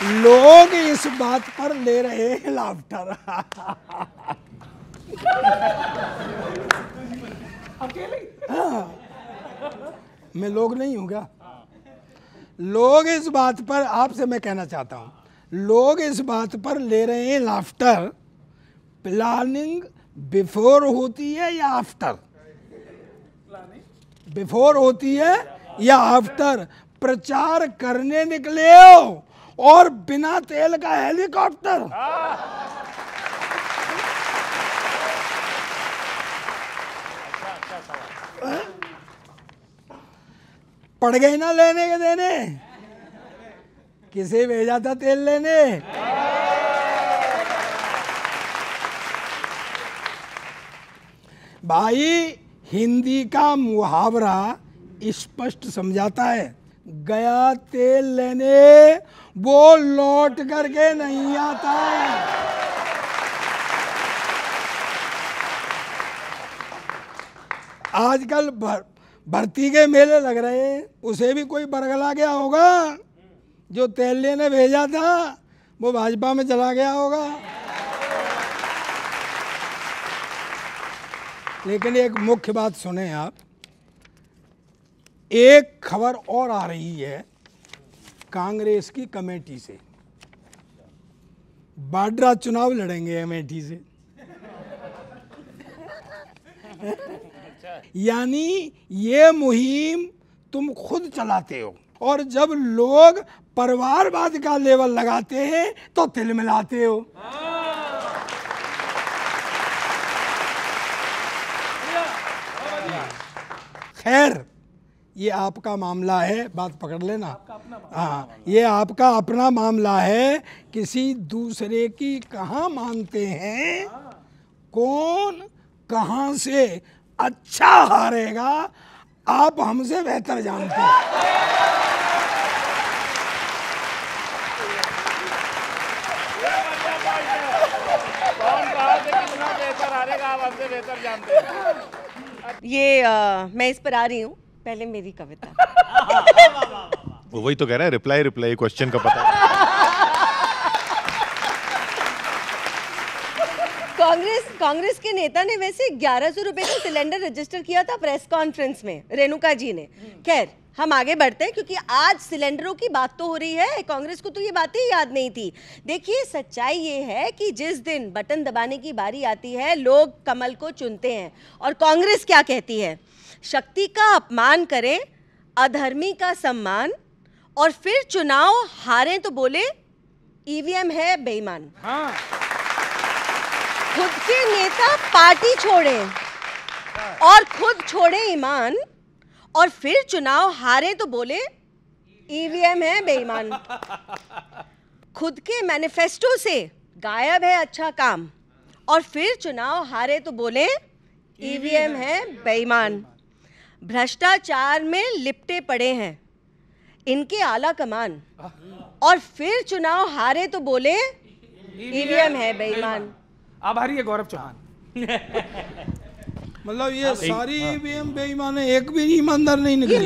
लोग इस बात पर ले रहे हैं लाफ्टर। मैं लोग नहीं हूं क्या? लोग इस बात पर, आपसे मैं कहना चाहता हूं, लोग इस बात पर ले रहे हैं लाफ्टर, प्लानिंग बिफोर होती है या आफ्टर? बिफोर होती है या आफ्टर? प्रचार करने निकले हो और बिना तेल का हेलीकॉप्टर। पड़ गए ना लेने के देने। किसे भेजा था तेल लेने? भाई, हिंदी का मुहावरा स्पष्ट समझाता है, गया तेल लेने वो लौट करके नहीं आता। आजकल भर्ती के मेले लग रहे हैं, उसे भी कोई बरगला गया होगा। जो तेल लेने भेजा था वो भाजपा में चला गया होगा। लेकिन एक मुख्य बात सुने आप, एक खबर और आ रही है कांग्रेस की कमेटी से। वाड्रा चुनाव लड़ेंगे अमेठी से। यानी ये मुहिम तुम खुद चलाते हो, और जब लोग परिवारवाद का लेवल लगाते हैं तो तिलमिलाते हो। खैर, ये आपका मामला है, बात पकड़ लेना। हाँ, ये आपका अपना मामला है। किसी दूसरे की कहाँ मानते हैं? कौन कहाँ से अच्छा हारेगा आप हमसे बेहतर जानते हैं। कौन कहा कि कितना बेहतर हारेगा आप हमसे बेहतर जानते हैं। ये मैं इस पर आ रही हूँ। पहले मेरी कविता। वो वही तो कह रहा है, रिप्लाई क्वेश्चन का पता। कांग्रेस के नेता ने वैसे 1100 रुपए का सिलेंडर रजिस्टर किया था प्रेस कॉन्फ्रेंस में, रेणुका जी ने। खैर, हम आगे बढ़ते हैं क्योंकि आज सिलेंडरों की बात तो हो रही है। कांग्रेस को तो ये बातें ही याद नहीं थी। देखिए, सच्चाई ये है कि जिस दिन बटन दबाने की बारी आती है, लोग कमल को चुनते हैं। और कांग्रेस क्या कहती है? शक्ति का अपमान करें, अधर्मी का सम्मान, और फिर चुनाव हारें तो बोले ईवीएम है बेईमान। हाँ। खुद के नेता पार्टी छोड़ें और खुद छोड़े ईमान, और फिर चुनाव हारे तो बोले ईवीएम है बेईमान। खुद के मैनिफेस्टो से गायब है अच्छा काम, और फिर चुनाव हारे तो बोले ईवीएम है बेईमान। भ्रष्टाचार में लिपटे पड़े हैं इनके आला कमान, और फिर चुनाव हारे तो बोले ईवीएम है बेईमान। आभारी है गौरव चौहान। मतलब ये सारी ईवीएम बेईमान है, एक भी ईमानदार नहीं निकली।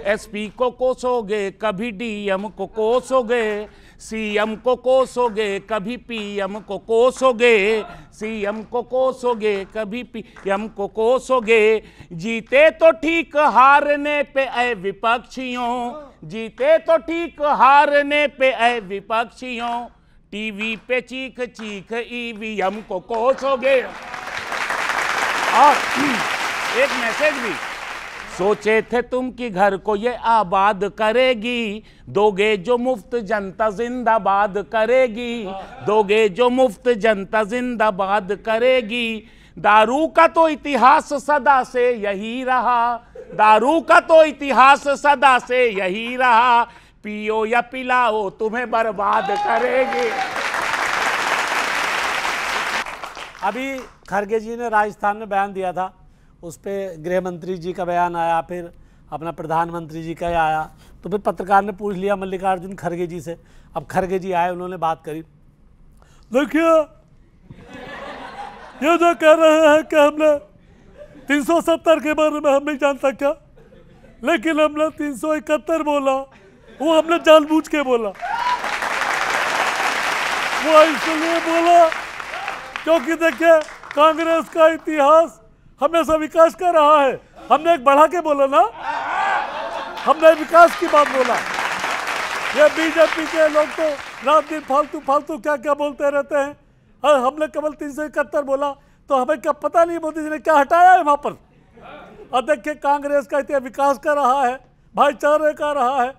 एसपी को कोसोगे, कभी डीएम को कोसोगे, सीएम को कोसोगे, कभी पीएम को कोसोगे, सीएम को कोसोगे, कभी पीएम को कोसोगे। जीते तो ठीक हारने पे ऐ विपक्षियों, जीते तो ठीक हारने पे ऐ विपक्षियों, टीवी पे चीख चीख ईवीएम को कोसोगे। और एक मैसेज भी, सोचे थे तुम कि घर को ये आबाद करेगी, दोगे जो मुफ्त जनता जिंदाबाद करेगी, दोगे जो मुफ्त जनता जिंदाबाद करेगी। दारू का तो इतिहास सदा से यही रहा, दारू का तो इतिहास सदा से यही रहा, पियो या पिलाओ तुम्हें बर्बाद करेगी। अभी खड़गे जी ने राजस्थान में बयान दिया था, उस पर गृह मंत्री जी का बयान आया, फिर अपना प्रधानमंत्री जी का आया, तो फिर पत्रकार ने पूछ लिया मल्लिकार्जुन खड़गे जी से। अब खड़गे जी आए, उन्होंने बात करी। देखिए, ये जो कह रहे हैं कि हमने 370 के बारे में हम नहीं जानता क्या, लेकिन हमने 371 बोला, वो हमने जानबूझ के बोला, वो इसलिए बोला क्योंकि देखिए कांग्रेस का इतिहास हमेशा विकास का रहा है। हमने एक बढ़ा के बोला ना, हमने विकास की बात बोला। ये बीजेपी के लोग तो रात दिन फालतू फालतू क्या क्या बोलते रहते हैं। और हमने केवल 371 बोला तो हमें क्या पता नहीं मोदी जी ने क्या हटाया है वहां पर। और देखिए कांग्रेस का इतना विकास कर रहा है, भाईचारे का रहा है।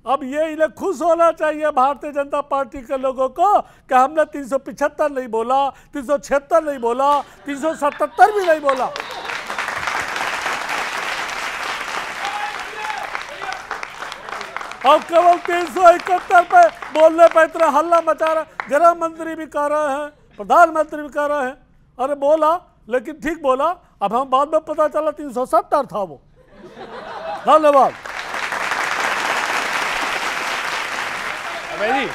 अब ये इन्हें खुश होना चाहिए भारतीय जनता पार्टी के लोगों को कि हमने 375 नहीं बोला, 376 नहीं बोला, 377 भी नहीं बोला। अब केवल 371 पे बोलने पे इतना हल्ला मचा रहा। गृह मंत्री भी कह रहे हैं, प्रधानमंत्री भी कह रहे हैं अरे बोला लेकिन ठीक बोला। अब हम बाद में पता चला 370 था वो। धन्यवाद। अभय जी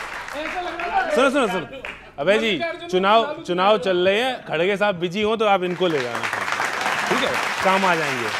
सुनो अभय जी, चुनाव चल रहे हैं, खड़गे साहब बिजी हो तो आप इनको ले जाना, ठीक है, काम आ जाएंगे।